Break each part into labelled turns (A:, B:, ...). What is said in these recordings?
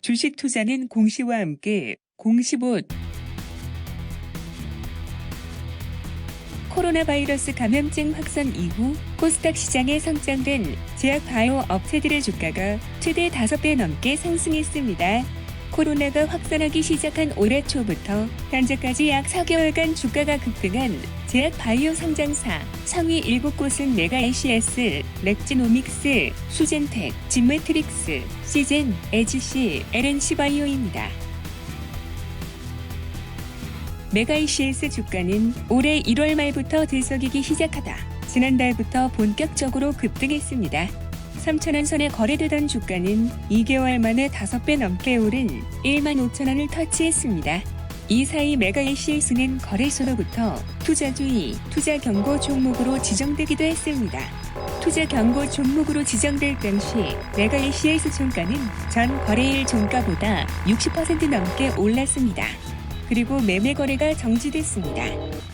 A: 주식 투자는 공시와 함께 공시봇. 코로나 바이러스 감염증 확산 이후 코스닥 시장에 선정된 제약 바이오 업체들의 주가가 최대 5배 넘게 상승했습니다. 코로나가 확산하기 시작한 올해 초부터 현재까지 약 4개월간 주가가 급등한 제약 바이오 상장사 상위 7곳은 메가ECS, 렉지노믹스, 수젠텍, 진메트릭스, 시젠, 에지씨, LNC바이오입니다. 메가ECS 주가는 올해 1월 말부터 들썩이기 시작하다 지난달부터 본격적으로 급등했습니다. 3,000원 선에 거래되던 주가는 2개월 만에 5배 넘게 오른 15,000원을 터치했습니다. 이 사이 메가ECS는 거래소로부터 투자주의, 투자 경고 종목으로 지정되기도 했습니다. 투자 경고 종목으로 지정될 당시 메가ECS 종가는 전 거래일 종가보다 60% 넘게 올랐습니다. 그리고 매매 거래가 정지됐습니다.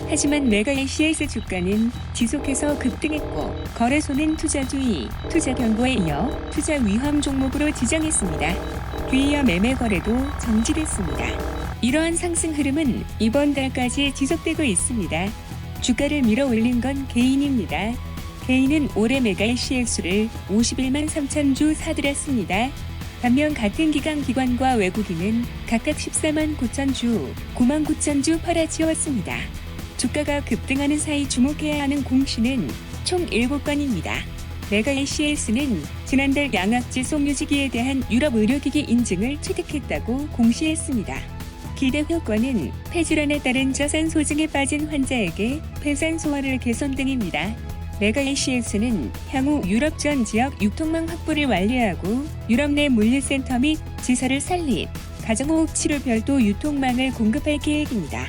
A: 하지만 메가ECS 주가는 지속해서 급등했고 거래소는 투자주의, 투자 경고에 이어 투자 위험 종목으로 지정했습니다. 뒤이어 매매 거래도 정지됐습니다. 이러한 상승 흐름은 이번 달까지 지속되고 있습니다. 주가를 밀어 올린 건 개인입니다. 개인은 올해 메가ECS를 51만 3천 주 사들였습니다. 반면 같은 기간 기관과 외국인은 각각 14만 9천 주, 9만 9천 주 팔아치웠습니다. 주가가 급등하는 사이 주목해야 하는 공시는 총 7건입니다. 메가ECS는 지난달 양악지 송유지기에 대한 유럽 의료기기 인증을 취득했다고 공시했습니다. 기대 효과는 폐질환에 따른 저산 소증에 빠진 환자에게 폐산 소화를 개선 등입니다. 메가ECS는 향후 유럽 전 지역 유통망 확보를 완료하고 유럽 내 물류센터 및 지사를 설립, 가정호흡 치료 별도 유통망을 공급할 계획입니다.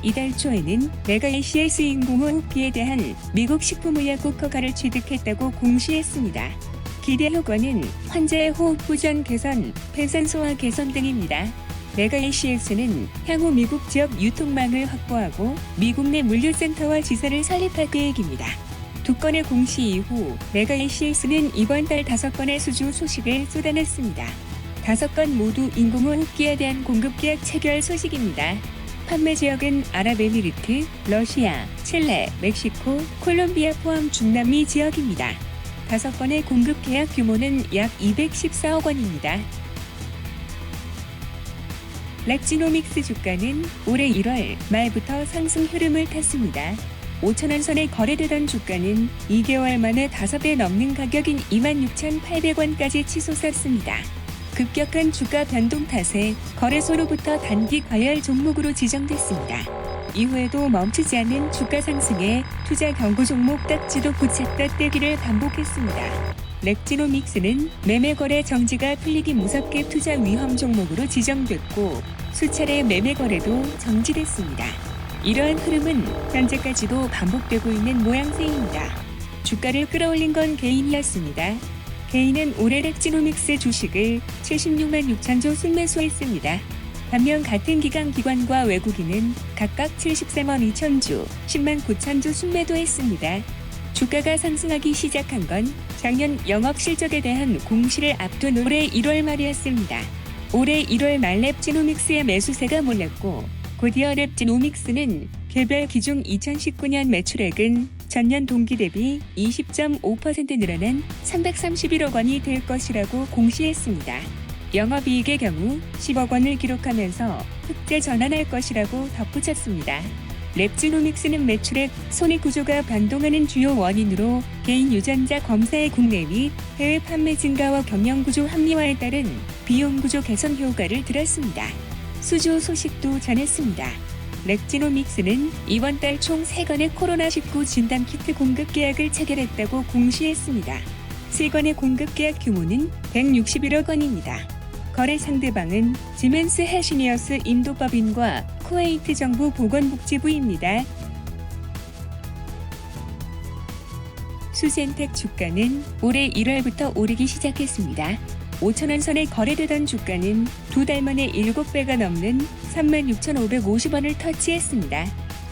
A: 이달 초에는 메가ECS 인공호흡기에 대한 미국 식품의약국 허가를 취득했다고 공시했습니다. 기대 효과는 환자의 호흡 부전 개선, 폐산 소화 개선 등입니다. 메가ECS는 향후 미국 지역 유통망을 확보하고 미국 내 물류센터와 지사를 설립할 계획입니다. 2건의 공시 이후 메가ECS는 이번 달 5건의 수주 소식을 쏟아냈습니다. 5건 모두 인공호흡기에 대한 공급 계약 체결 소식입니다. 판매 지역은 아랍에미리트, 러시아, 칠레, 멕시코, 콜롬비아 포함 중남미 지역입니다. 5건의 공급 계약 규모는 약 214억 원입니다. 렉지노믹스 주가는 올해 1월 말부터 상승 흐름을 탔습니다. 5,000원 선에 거래되던 주가는 2개월 만에 5배 넘는 가격인 26,800원까지 치솟았습니다. 급격한 주가 변동 탓에 거래소로부터 단기 과열 종목으로 지정됐습니다. 이후에도 멈추지 않는 주가 상승에 투자 경고 종목 딱지도 부착다 떼기를 반복했습니다. 렉지노믹스는 매매 거래 정지가 풀리기 무섭게 투자 위험 종목으로 지정됐고 수차례 매매 거래도 정지됐습니다. 이러한 흐름은 현재까지도 반복되고 있는 모양새입니다. 주가를 끌어올린 건 개인이었습니다. 개인은 올해 렉지노믹스 주식을 76만 6천 주 순매수했습니다. 반면 같은 기간 기관과 외국인은 각각 73만 2천 주, 10만 9천 주 순매도했습니다. 주가가 상승하기 시작한 건 작년 영업 실적에 대한 공시를 앞둔 올해 1월 말이었습니다. 올해 1월 말 렉지노믹스의 매수세가 몰렸고 곧이어 렉지노믹스는 개별 기준 2019년 매출액은 전년 동기 대비 20.5% 늘어난 331억 원이 될 것이라고 공시했습니다. 영업이익의 경우 10억 원을 기록하면서 흑자 전환할 것이라고 덧붙였습니다. 렉지노믹스는 매출액, 손익 구조가 변동하는 주요 원인으로 개인 유전자 검사의 국내 및 해외 판매 증가와 경영 구조 합리화에 따른 비용 구조 개선 효과를 들었습니다. 수주 소식도 전했습니다. 렉지노믹스는 이번 달 총 3건의 코로나19 진단키트 공급 계약을 체결했다고 공시했습니다. 3건의 공급 계약 규모는 161억 원입니다. 거래 상대방은 지멘스 해시니어스 인도법인과 쿠웨이트 정부 보건복지부입니다. 수젠텍 주가는 올해 1월부터 오르기 시작했습니다. 5,000원 선에 거래되던 주가는 2달 만에 7배가 넘는 36,550원을 터치했습니다.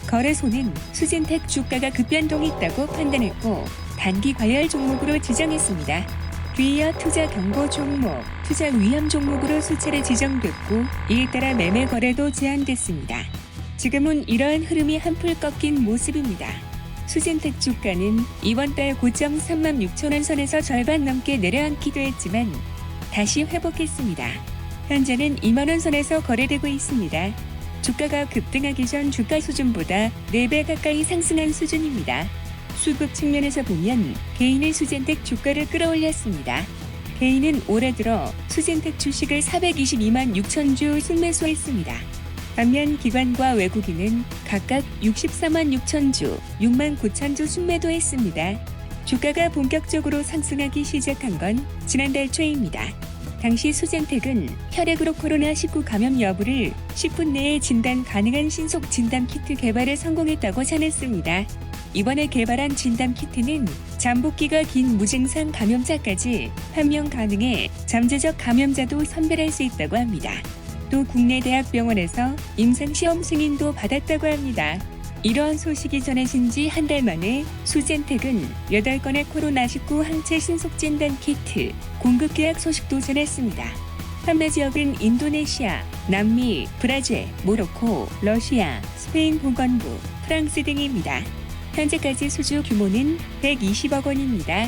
A: 거래소는 수젠텍 주가가 급변동했다고 판단했고 단기 과열 종목으로 지정했습니다. 뒤이어 투자 경고 종목, 투자 위험 종목으로 수차례 지정됐고 이에 따라 매매 거래도 제한됐습니다. 지금은 이러한 흐름이 한풀 꺾인 모습입니다. 수젠텍 주가는 이번 달 고점 36,000원 선에서 절반 넘게 내려앉기도 했지만 다시 회복했습니다. 현재는 2만원 선에서 거래되고 있습니다. 주가가 급등하기 전 주가 수준보다 4배 가까이 상승한 수준입니다. 수급 측면에서 보면 개인이 수젠텍 주가를 끌어올렸습니다. 개인은 올해 들어 수젠텍 주식을 422만 6천 주 순매수했습니다. 반면 기관과 외국인은 각각 64만 6천 주, 6만 9천 주 순매도했습니다. 주가가 본격적으로 상승하기 시작한 건 지난달 초입니다. 당시 수젠텍은 혈액으로 코로나19 감염 여부를 10분 내에 진단 가능한 신속 진단 키트 개발에 성공했다고 전했습니다. 이번에 개발한 진단 키트는 잠복기가 긴 무증상 감염자까지 판명 가능해 잠재적 감염자도 선별할 수 있다고 합니다. 또 국내 대학병원에서 임상시험 승인도 받았다고 합니다. 이러한 소식이 전해진 지 한 달 만에 수젠텍은 8건의 코로나19 항체 신속진단 키트 공급 계약 소식도 전했습니다. 판매 지역은 인도네시아, 남미, 브라질, 모로코, 러시아, 스페인 보건부, 프랑스 등입니다. 현재까지 수주 규모는 120억 원입니다.